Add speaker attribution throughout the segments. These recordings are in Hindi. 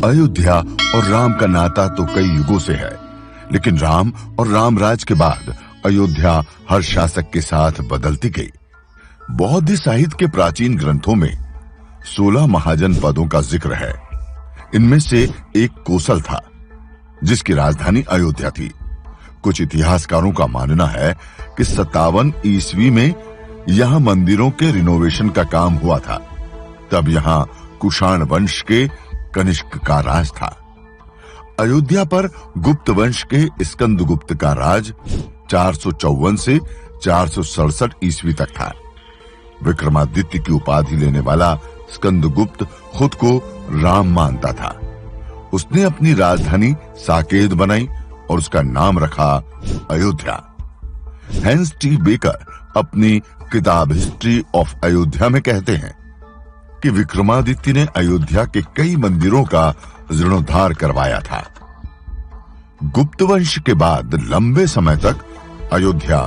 Speaker 1: अयोध्या और राम का नाता तो कई युगों से है, लेकिन राम और रामराज के बाद अयोध्या हर शासक के साथ बदलती गई। बौद्ध साहित्य के प्राचीन ग्रंथों में 16 महाजनपदों का जिक्र है। इनमें से एक कोसल था, जिसकी राजधानी अयोध्या थी। कुछ इतिहासकारों का मानना है कि 57 ईस्वी में यहां मंदिरों के रिनोवेशन का काम हुआ था। तब यहां कुषाण वंश के कनिष्क का राज था। अयोध्या पर गुप्त वंश के स्कंदगुप्त का राज 454 से 467 ईस्वी तक था। विक्रमादित्य की उपाधि लेने वाला स्कंदगुप्त खुद को राम मानता था। उसने अपनी राजधानी साकेत बनाई और उसका नाम रखा अयोध्या। हेंस टी बेकर अपनी किताब हिस्ट्री ऑफ अयोध्या में कहते हैं कि विक्रमादित्य ने अयोध्या के कई मंदिरों का जीर्णोद्धार करवाया था। गुप्त वंश के बाद लंबे समय तक अयोध्या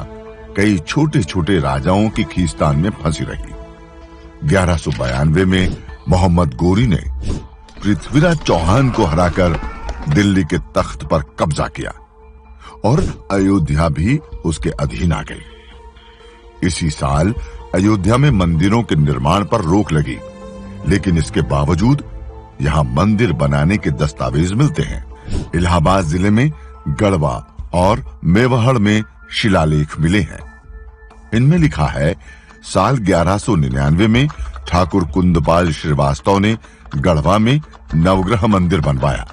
Speaker 1: कई छोटे छोटे राजाओं की खींचतान में फंसी रही। 1192 में मोहम्मद गोरी ने पृथ्वीराज चौहान को हराकर दिल्ली के तख्त पर कब्जा किया और अयोध्या भी उसके अधीन आ गई। इसी साल अयोध्या में मंदिरों के निर्माण पर रोक लगी, लेकिन इसके बावजूद यहां मंदिर बनाने के दस्तावेज मिलते हैं। इलाहाबाद जिले में गढ़वा और मेवाड़ में शिलालेख मिले हैं। इनमें लिखा है, साल 1199 में ठाकुर कुंदपाल श्रीवास्तव ने गढ़वा में नवग्रह मंदिर बनवाया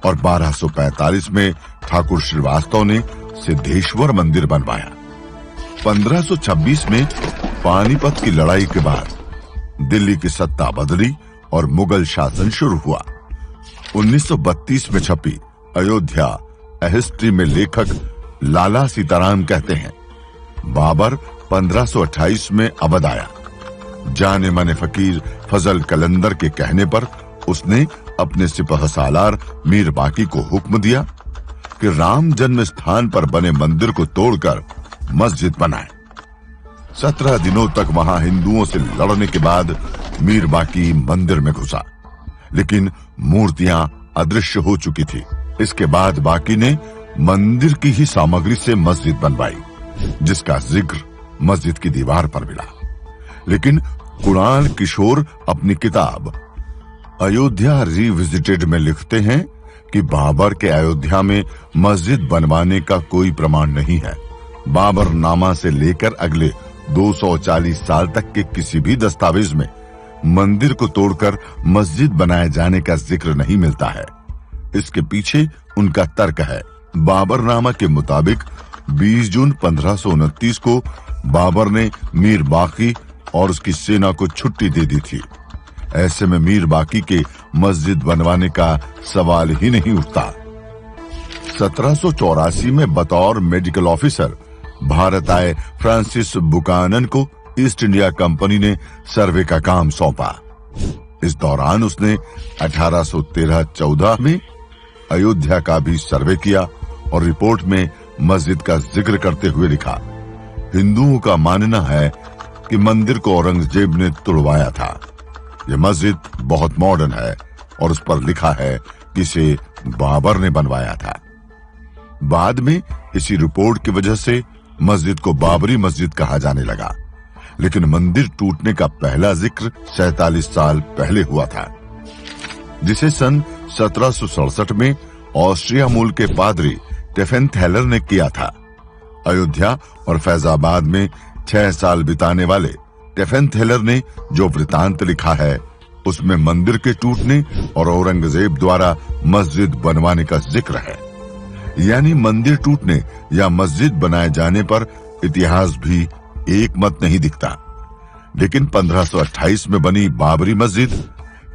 Speaker 1: और 1245 में ठाकुर श्रीवास्तव ने सिद्धेश्वर मंदिर बनवाया। 1526 में पानीपत की लड़ाई के बाद दिल्ली की सत्ता बदली और मुगल शासन शुरू हुआ। 1932 में छपी अयोध्या ए हिस्ट्री में लेखक लाला सीताराम कहते हैं, बाबर 1528 में अवध आया। जाने माने फकीर फजल कलंदर के कहने पर उसने अपने सिपहसालार मीर बाकी को हुक्म दिया कि राम जन्म स्थान पर बने मंदिर को तोड़कर मस्जिद बनाए। 17 दिनों तक वहां हिंदुओं से लड़ने के बाद मीर बाकी मंदिर में घुसा, लेकिन मूर्तियां अदृश्य हो चुकी थी। इसके बाद बाकी ने मंदिर की ही सामग्री से मस्जिद बनवाई, जिसका जिक्र मस्जिद की दीवार पर मिला। लेकिन कुणाल किशोर अपनी किताब अयोध्या रिविजिटेड में लिखते हैं कि बाबर के अयोध्या में मस्जिद बनवाने का कोई प्रमाण नहीं है। बाबर नामा से लेकर अगले 240 साल तक के किसी भी दस्तावेज में मंदिर को तोड़कर मस्जिद बनाए जाने का जिक्र नहीं मिलता है। इसके पीछे उनका तर्क है, बाबरनामा के मुताबिक 20 जून 1529 को बाबर ने मीर बाकी और उसकी सेना को छुट्टी दे दी थी। ऐसे में मीर बाकी के मस्जिद बनवाने का सवाल ही नहीं उठता। 1784 में बतौर मेडिकल ऑफिसर भारत आए फ्रांसिस बुकानन को ईस्ट इंडिया कंपनी ने सर्वे का काम सौंपा। इस दौरान उसने 1813-14 में अयोध्या का भी सर्वे किया और रिपोर्ट में मस्जिद का जिक्र करते हुए लिखा, हिंदुओं का मानना है कि मंदिर को औरंगजेब ने तुड़वाया था। यह मस्जिद बहुत मॉडर्न है और उस पर लिखा है कि इसे बाबर ने बनवाया था। बाद में इसी रिपोर्ट की वजह से मस्जिद को बाबरी मस्जिद कहा जाने लगा, लेकिन मंदिर टूटने का पहला जिक्र 47 साल पहले हुआ था, जिसे सन 1767 में ऑस्ट्रिया मूल के पादरी टेफेनथेलर ने किया था। अयोध्या और फैजाबाद में 6 साल बिताने वाले टेफेनथेलर ने जो वृतांत लिखा है, उसमें मंदिर के टूटने और औरंगजेब द्वारा मस्जिद बनवाने का जिक्र है। यानी मंदिर टूटने या मस्जिद बनाए जाने पर इतिहास भी एक मत नहीं दिखता। लेकिन 1528 में बनी बाबरी मस्जिद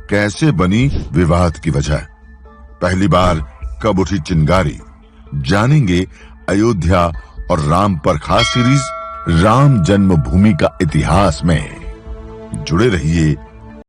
Speaker 1: कैसे बनी, विवाद की वजह। पहली बार कब उठी चिंगारी, जानेंगे अयोध्या और राम पर खास सीरीज राम जन्मभूमि का इतिहास में। जुड़े रहिए